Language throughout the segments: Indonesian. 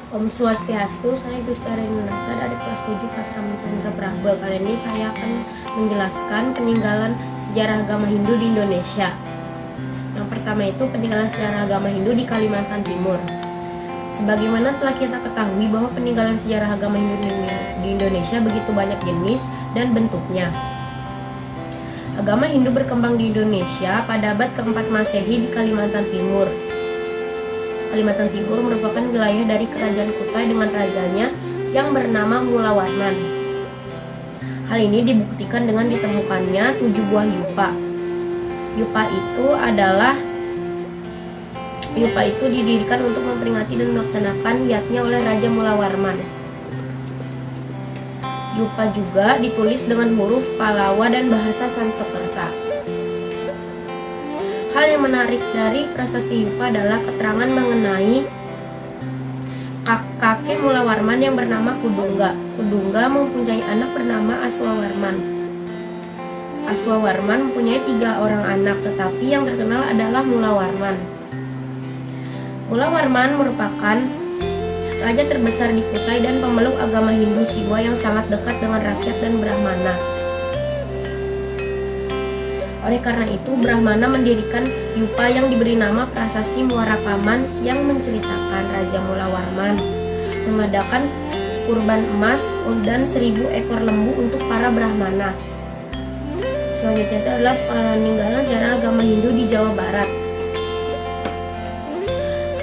Om Swastiastu, saya Gustari Nunata dari kelas 7 Pasramu Chandra Prabha. Kali ini saya akan menjelaskan peninggalan sejarah agama Hindu di Indonesia. Yang pertama itu peninggalan sejarah agama Hindu di Kalimantan Timur. Sebagaimana telah kita ketahui bahwa peninggalan sejarah agama Hindu di Indonesia begitu banyak jenis dan bentuknya. Agama Hindu berkembang di Indonesia pada abad keempat Masehi di Kalimantan Timur. Kalimantan Timur merupakan wilayah dari Kerajaan Kutai dengan rajanya yang bernama Mulawarman. Hal ini dibuktikan dengan ditemukannya 7 buah yupa. Yupa itu didirikan untuk memperingati dan melaksanakan niatnya oleh Raja Mulawarman. Yupa juga ditulis dengan huruf Palawa dan bahasa Sanskerta. Hal yang menarik dari prasasti Yupa adalah keterangan mengenai kakek Mulawarman yang bernama Kudungga. Kudungga mempunyai anak bernama Aswawarman. Aswawarman mempunyai 3 orang anak, tetapi yang terkenal adalah Mulawarman. Mulawarman merupakan raja terbesar di Kutai dan pemeluk agama Hindu Siwa yang sangat dekat dengan rakyat dan Brahmana. Oleh karena itu, Brahmana mendirikan yupa yang diberi nama Prasasti Muarakaman yang menceritakan Raja Mulawarman mengadakan kurban emas dan 1000 ekor lembu untuk para Brahmana. Selanjutnya itu adalah peninggalan sejarah agama Hindu di Jawa Barat.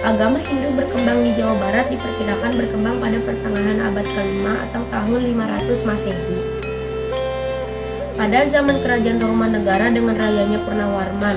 Agama Hindu berkembang di Jawa Barat diperkirakan berkembang pada pertengahan abad ke-5 atau tahun 500 Masehi. Pada zaman Kerajaan Tarumanegara dengan rayanya Purnawarman.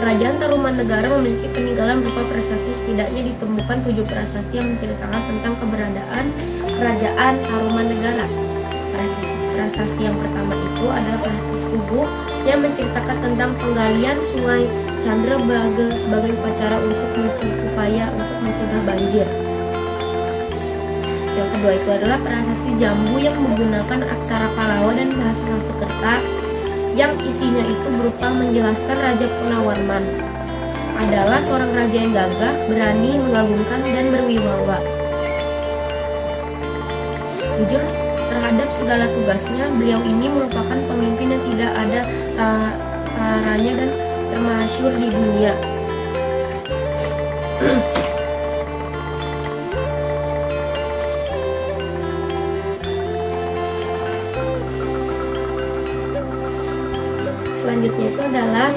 Kerajaan Tarumanegara memiliki peninggalan berupa prasasti, setidaknya ditemukan 7 prasasti yang menceritakan tentang keberadaan Kerajaan Tarumanegara. Prasasti yang pertama itu adalah prasasti Tugu yang menceritakan tentang penggalian sungai Chandra Braga sebagai upacara untuk mencegah banjir. Yang kedua itu adalah prasasti Jambu yang menggunakan aksara Palawa dan bahasa Sanskerta yang isinya itu berupa menjelaskan Raja Purnawarman adalah seorang raja yang gagah, berani, mengagumkan, dan berwibawa. Jujur terhadap segala tugasnya, beliau ini merupakan pemimpin yang tidak ada taranya dan termasyhur di dunia. Selanjutnya itu adalah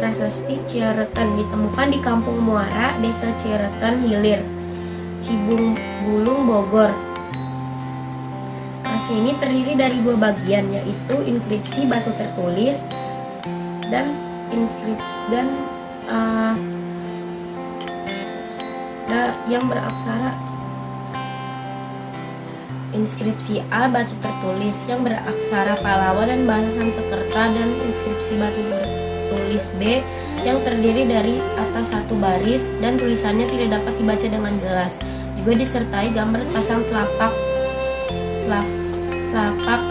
prasasti Ciaretan, ditemukan di Kampung Muara, Desa Ciaretan Hilir, Cibung Bulung, Bogor. Prasasti ini terdiri dari 2 bagian, yaitu inskripsi batu tertulis dan yang beraksara inskripsi A batu tertulis yang beraksara Palawa dan bahasa Sanskerta, dan inskripsi batu tertulis B yang terdiri dari atas 1 baris dan tulisannya tidak dapat dibaca dengan jelas. Juga disertai gambar sepasang telapak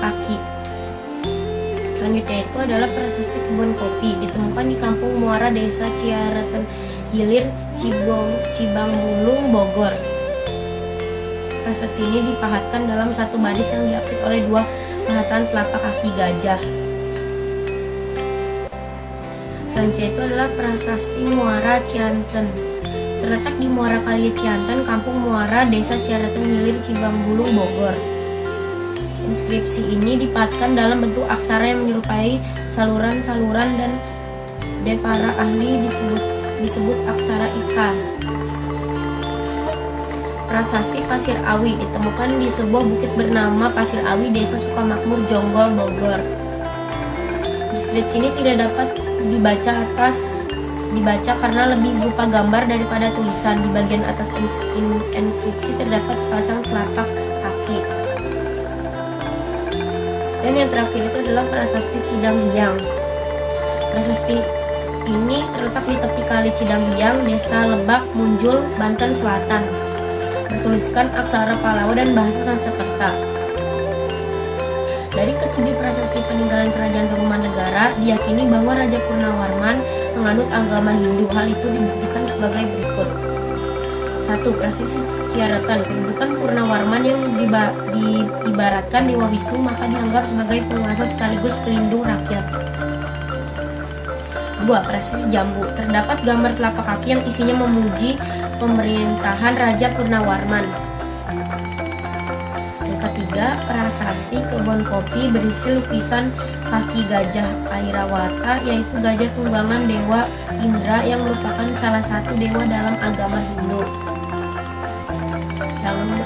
kaki. Selanjutnya itu adalah prasasti kebun kopi, ditemukan di Kampung Muara, Desa Ciaretan Hilir, Cibang Bulung, Bogor. Prasasti ini dipahatkan dalam 1 baris yang diapit oleh 2 pahatan telapak kaki gajah. Selanjutnya itu adalah prasasti Muara Cianten, terletak di Muara Kali Cianten, Kampung Muara, Desa Ciaretan Hilir, Cibang Bulung, Bogor. Inskripsi ini dipahatkan dalam bentuk aksara yang menyerupai saluran-saluran dan para ahli disebut aksara ikan. Prasasti Pasir Awi, ditemukan di sebuah bukit bernama Pasir Awi, Desa Sukamakmur, Jonggol, Bogor. Inskripsi ini tidak dapat dibaca karena lebih berupa gambar daripada tulisan. Di bagian atas inskripsi terdapat sepasang telapak kaki. Dan yang terakhir itu adalah prasasti Cidanghiang. Prasasti ini terletak di tepi kali Cidanghiang, Desa Lebak, Munjul, Banten Selatan. Bertuliskan aksara Palawa dan bahasa Sanskerta. Dari ke-7 prasasti peninggalan Kerajaan Tarumanegara, diyakini bahwa Raja Purnawarman menganut agama Hindu. Hal itu dibuktikan sebagai berikut. 1. Prasasti Ciaratan. Kedudukan Purnawarman yang diibaratkan Dewa Wisnu maka dianggap sebagai penguasa sekaligus pelindung rakyat. 2. Prasasti Jambu. Terdapat gambar telapak kaki yang isinya memuji pemerintahan Raja Purnawarman. Yang ketiga, Prasasti Kebon Kopi berisi lukisan kaki gajah Airawata, yaitu gajah tunggangan Dewa Indra yang merupakan salah satu dewa dalam agama Hindu.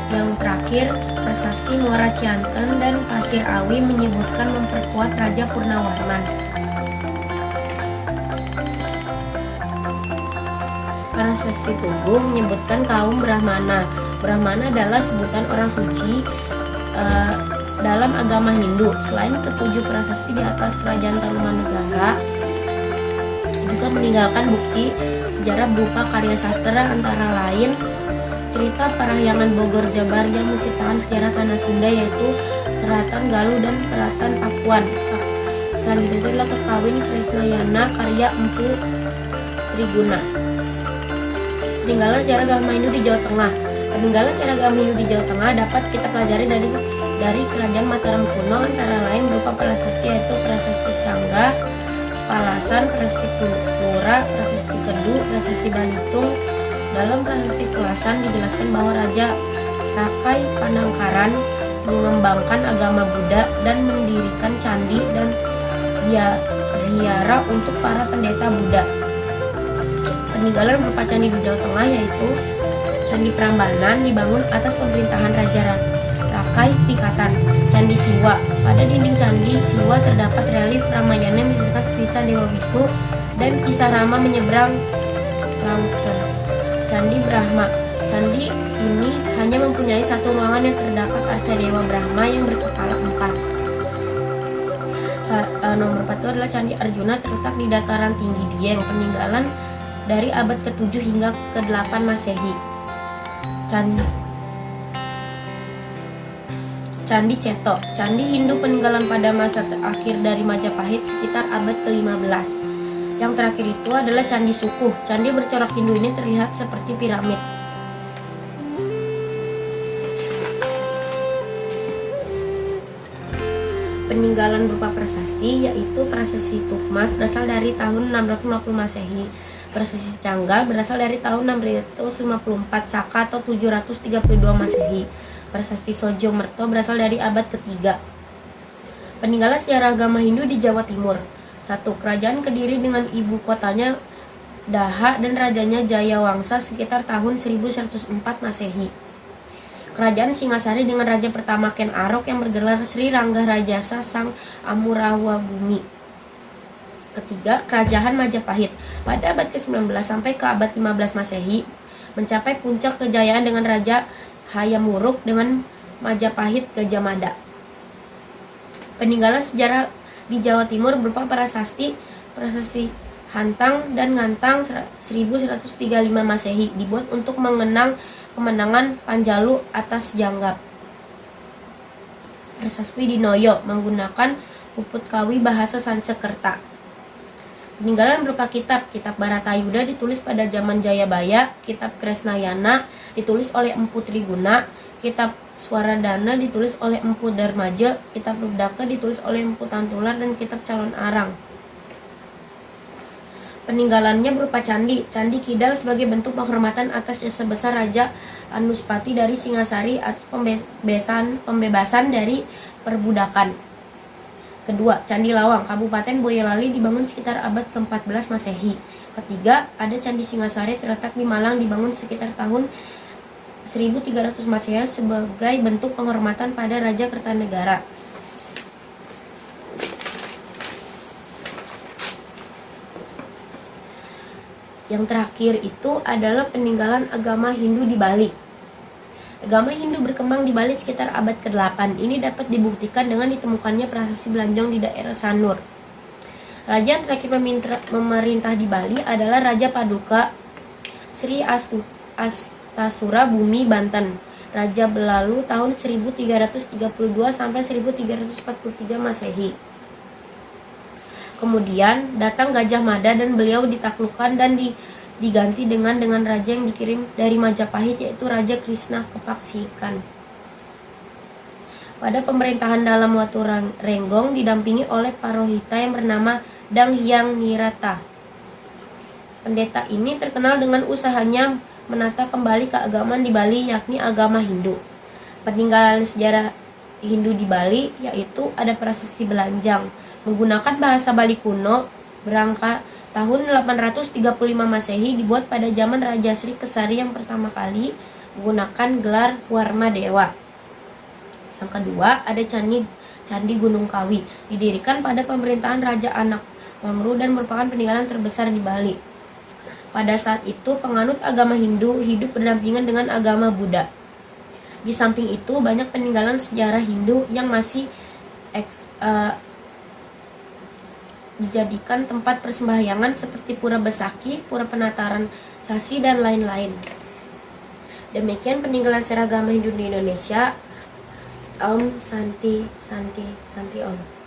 Yang terakhir, Prasasti Muara Cianten dan Pasir Awi menyebutkan memperkuat Raja Purnawarman. Prasasti Tugu menyebutkan kaum Brahmana. Brahmana adalah sebutan orang suci dalam agama Hindu. Selain ketujuh prasasti di atas Kerajaan Tarumanegara juga meninggalkan bukti sejarah berupa karya sastra antara lain cerita Parahyangan Bogor Jabar yang menceritakan sejarah tanah Sunda, yaitu Keratan Galuh dan Keratan Pakuan. Selanjutnya itu adalah Kekawin Kresnayana karya Empu Triguna. Peninggalan sejarah agama Hindu di Jawa Tengah. Peninggalan sejarah agama Hindu di Jawa Tengah dapat kita pelajari dari Kerajaan Mataram kuno, antara lain berupa prasasti yaitu Prasasti Cangga, Palasan, Prasasti Pura, Prasasti Kedu, Prasasti Balitung. Dalam Prasasti Kelasan dijelaskan bahwa Raja Rakai Panangkaran mengembangkan agama Buddha dan mendirikan candi dan biara untuk para pendeta Buddha. Peninggalan berupa candi di Jawa Tengah yaitu Candi Prambanan dibangun atas pemerintahan Raja Rakai Pikatan. Candi Siwa. Pada dinding Candi Siwa terdapat relief Ramayana yang menceritakan kisah Dewa Wisnu dan kisah Rama menyeberang lautan. Candi Brahma. Candi ini hanya mempunyai satu ruangan yang terdapat arca Dewa Brahma yang berkepala 4. Nomor 4 itu adalah Candi Arjuna, terletak di dataran tinggi Dieng. Peninggalan dari abad ke-7 hingga ke-8 Masehi. Candi Ceto. Candi Hindu peninggalan pada masa terakhir dari Majapahit sekitar abad ke-15. Yang terakhir itu adalah Candi Sukuh. Candi bercorak Hindu ini terlihat seperti piramid. Peninggalan berupa prasasti yaitu Prasasti Tukmas berasal dari tahun 650 Masehi. Prasasti Canggal berasal dari tahun 654 Saka atau 732 Masehi. Prasasti Sojo Merto berasal dari abad ketiga. Peninggalan sejarah agama Hindu di Jawa Timur. 1. Kerajaan Kediri dengan ibu kotanya Daha dan rajanya Jayawangsa sekitar tahun 1104 Masehi. Kerajaan Singasari dengan raja pertama Ken Arok yang bergelar Sri Rangga Rajasa Sang Amurawa Bumi. Ketiga, Kerajaan Majapahit pada abad ke-19 sampai ke abad 15 Masehi mencapai puncak kejayaan dengan Raja Hayamuruk dengan Majapahit Gajah Mada. Peninggalan sejarah di Jawa Timur berupa prasasti Hantang dan Ngantang 1135 Masehi dibuat untuk mengenang kemenangan Panjalu atas Janggap. Prasasti Dinoyo menggunakan puput kawi bahasa Sansekerta. Peninggalan berupa kitab Baratayuda ditulis pada zaman Jayabaya, kitab Kresnayana ditulis oleh Empu Triguna, kitab Swaradana ditulis oleh Empu Darmaja, kitab Rudaka ditulis oleh Empu Tantular, dan kitab Calon Arang. Peninggalannya berupa candi Kidal sebagai bentuk penghormatan atas jasa besar Raja Anuspati dari Singasari atas pembebasan dari perbudakan. Kedua, Candi Lawang, Kabupaten Boyolali dibangun sekitar abad ke-14 Masehi. Ketiga, ada Candi Singasari terletak di Malang dibangun sekitar tahun 1300 Masehi sebagai bentuk penghormatan pada Raja Kertanegara. Yang terakhir itu adalah peninggalan agama Hindu di Bali. Agama Hindu berkembang di Bali sekitar abad ke-8. Ini dapat dibuktikan dengan ditemukannya prasasti Belanjong di daerah Sanur. Raja yang terakhir memerintah di Bali adalah Raja Paduka Sri Astasura Bumi Banten. Raja Belalu tahun 1332 sampai 1343 Masehi. Kemudian datang Gajah Mada dan beliau ditaklukkan dan diganti dengan raja yang dikirim dari Majapahit, yaitu Raja Krisna Kepaksikan. Pada pemerintahan dalam Watu Renggong didampingi oleh Parohita yang bernama Dang Hyang Nirata. Pendeta ini terkenal dengan usahanya menata kembali keagamaan di Bali, yakni agama Hindu. Peninggalan sejarah Hindu di Bali yaitu ada prasasti Belanjang menggunakan bahasa Bali kuno berangka tahun 835 Masehi, dibuat pada zaman Raja Sri Kesari yang pertama kali menggunakan gelar Warma Dewa. Yang kedua ada Candi Gunung Kawi, didirikan pada pemerintahan Raja Anak Mamru dan merupakan peninggalan terbesar di Bali. Pada saat itu penganut agama Hindu hidup berdampingan dengan agama Buddha. Di samping itu banyak peninggalan sejarah Hindu yang masih dijadikan tempat persembahyangan seperti Pura Besaki, Pura Penataran Sasi, dan lain-lain. Demikian peninggalan sejarah agama Hindu di Indonesia. Om Santi Santi Santi Om.